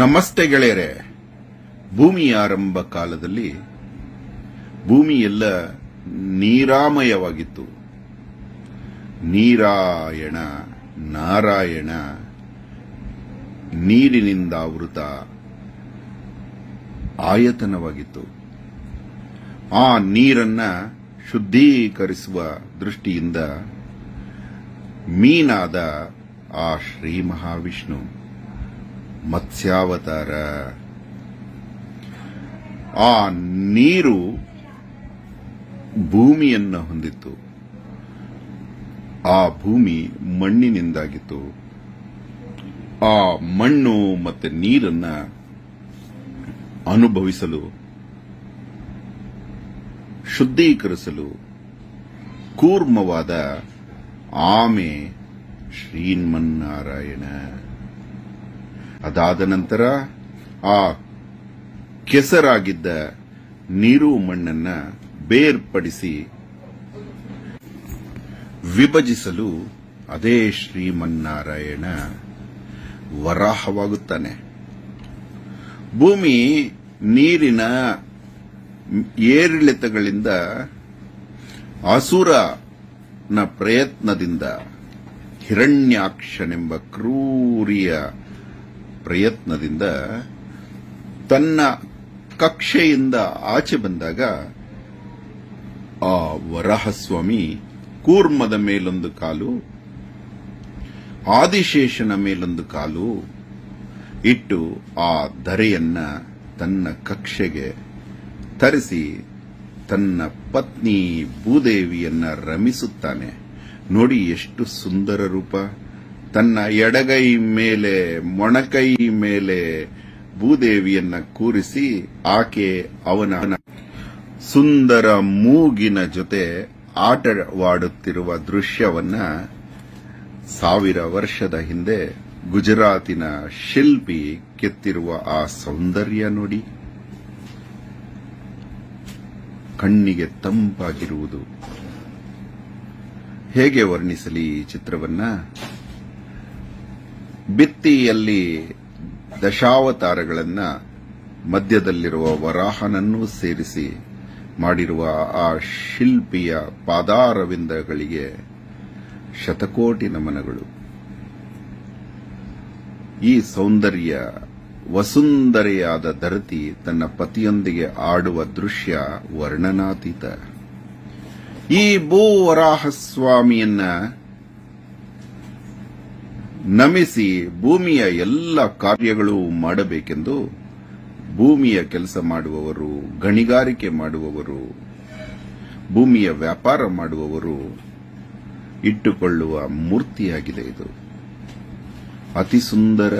ನಮಸ್ತೆ ಗೆಳೆಯರೆ. ಭೂಮಿಯ ಆರಂಭ ಕಾಲದಲ್ಲಿ ಭೂಮಿಯೆಲ್ಲ ನೀರಾಮಯವಾಗಿತ್ತು. ನೀರಾಯಣ ನಾರಾಯಣ ನೀರಿನಿಂದಾವೃತ ಆಯತನವಾಗಿತ್ತು. ಆ ನೀರನ್ನ ಶುದ್ಧೀಕರಿಸುವ ದೃಷ್ಟಿಯಿಂದ ಮೀನಾದ ಆ ಶ್ರೀ ಮಹಾವಿಷ್ಣು ಮತ್ಸ್ಯಾವತಾರ. ಆ ನೀರು ಭೂಮಿಯನ್ನು ಹೊಂದಿತ್ತು. ಆ ಭೂಮಿ ಮಣ್ಣಿನಿಂದಾಗಿತ್ತು. ಆ ಮಣ್ಣು ಮತ್ತೆ ನೀರನ್ನ ಅನುಭವಿಸಲು, ಶುದ್ಧೀಕರಿಸಲು ಕೂರ್ಮವಾದ ಆಮೆ ಶ್ರೀಮನ್ನಾರಾಯಣ. ಅದಾದ ನಂತರ ಆ ಕೆಸರಾಗಿದ್ದ ನೀರು ಮಣ್ಣನ್ನ ಬೇರ್ಪಡಿಸಿ ವಿಭಜಿಸಲು ಅದೇ ಶ್ರೀಮನ್ನಾರಾಯಣ ವರಾಹವಾಗುತ್ತಾನೆ. ಭೂಮಿ ನೀರಿನ ಏರಿಳಿತಗಳಿಂದ, ಅಸುರನ ಪ್ರಯತ್ನದಿಂದ, ಹಿರಣ್ಯಾಕ್ಷನೆಂಬ ಕ್ರೂರಿಯ ಪ್ರಯತ್ನದಿಂದ ತನ್ನ ಕಕ್ಷೆಯಿಂದ ಆಚೆ ಬಂದಾಗ ಆ ವರಾಹಸ್ವಾಮಿ ಕೂರ್ಮದ ಮೇಲೊಂದು ಕಾಲು, ಆದಿಶೇಷನ ಮೇಲೊಂದು ಕಾಲು ಇಟ್ಟು ಆ ಧರೆಯನ್ನ ತನ್ನ ಕಕ್ಷೆಗೆ ತರಿಸಿ ತನ್ನ ಪತ್ನಿ ಭೂದೇವಿಯನ್ನ ರಮಿಸುತ್ತಾನೆ. ನೋಡಿ ಎಷ್ಟು ಸುಂದರ ರೂಪ. ತನ್ನ ಎಡಗೈ ಮೇಲೆ, ಮೊಣಕೈ ಮೇಲೆ ಭೂದೇವಿಯನ್ನ ಕೂರಿಸಿ ಆಕೆ ಅವನ ಸುಂದರ ಮೂಗಿನ ಜೊತೆ ಆಟವಾಡುತ್ತಿರುವ ದೃಶ್ಯವನ್ನ 1000 ವರ್ಷದ ಹಿಂದೆ ಗುಜರಾತಿನ ಶಿಲ್ಪಿ ಕೆತ್ತಿರುವ ಆ ಸೌಂದರ್ಯ ನೋಡಿ. ಕಣ್ಣಿಗೆ ತಂಪಾಗಿರುವುದು. ಹೇಗೆ ವರ್ಣಿಸಲಿ ಈ ಚಿತ್ರವನ್ನ? ಭಿತ್ತಿಯಲ್ಲಿ ದಶಾವತಾರಗಳನ್ನ ಮಧ್ಯದಲ್ಲಿರುವ ವರಾಹನನ್ನೂ ಸೇರಿಸಿ ಮಾಡಿರುವ ಆ ಶಿಲ್ಪಿಯ ಪಾದಾರವಿಂದಗಳಿಗೆ ಶತಕೋಟಿ ನಮನಗಳು. ಈ ಸೌಂದರ್ಯ ವಸುಂಧರೆಯಾದ ಧರತಿ ತನ್ನ ಪತಿಯೊಂದಿಗೆ ಆಡುವ ದೃಶ್ಯ ವರ್ಣನಾತೀತ. ಈ ಭೂವರಾಹಸ್ವಾಮಿಯನ್ನ ನಮಿಸಿ ಭೂಮಿಯ ಎಲ್ಲ ಕಾರ್ಯಗಳು ಮಾಡಬೇಕೆಂದು ಭೂಮಿಯ ಕೆಲಸ ಮಾಡುವವರು, ಗಣಿಗಾರಿಕೆ ಮಾಡುವವರು, ಭೂಮಿಯ ವ್ಯಾಪಾರ ಮಾಡುವವರು ಇಟ್ಟುಕೊಳ್ಳುವ ಮೂರ್ತಿಯಾಗಿದೆ ಇದು. ಅತಿ ಸುಂದರ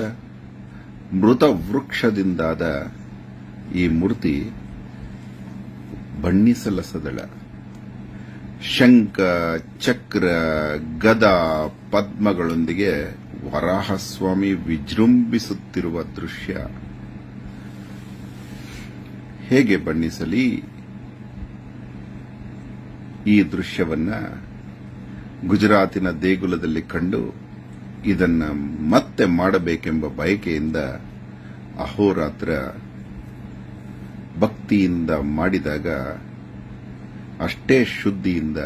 ಮೃತ ವೃಕ್ಷದಿಂದಾದ ಈ ಮೂರ್ತಿ ಬಣ್ಣಿಸಲಸದಳ. ಶಂಖ, ಚಕ್ರ, ಗದ, ಪದ್ಮಗಳೊಂದಿಗೆ ವರಾಹಸ್ವಾಮಿ ವಿಜೃಂಭಿಸುತ್ತಿರುವ ದೃಶ್ಯ ಹೇಗೆ ಬಣ್ಣಿಸಲಿ? ಈ ದೃಶ್ಯವನ್ನ ಗುಜರಾತಿನ ದೇಗುಲದಲ್ಲಿ ಕಂಡು ಇದನ್ನ ಮತ್ತೆ ಮಾಡಬೇಕೆಂಬ ಬಯಕೆಯಿಂದ ಅಹೋರಾತ್ರ ಭಕ್ತಿಯಿಂದ ಮಾಡಿದಾಗ ಅಷ್ಟೇ ಶುದ್ಧಿಯಿಂದ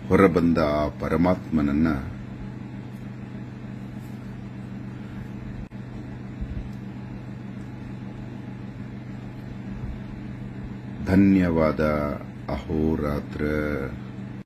ಹೊರಬಂದ ಆ ಪರಮಾತ್ಮನನ್ನ ಧನ್ಯವಾದ. ಅಹೋರಾತ್ರ.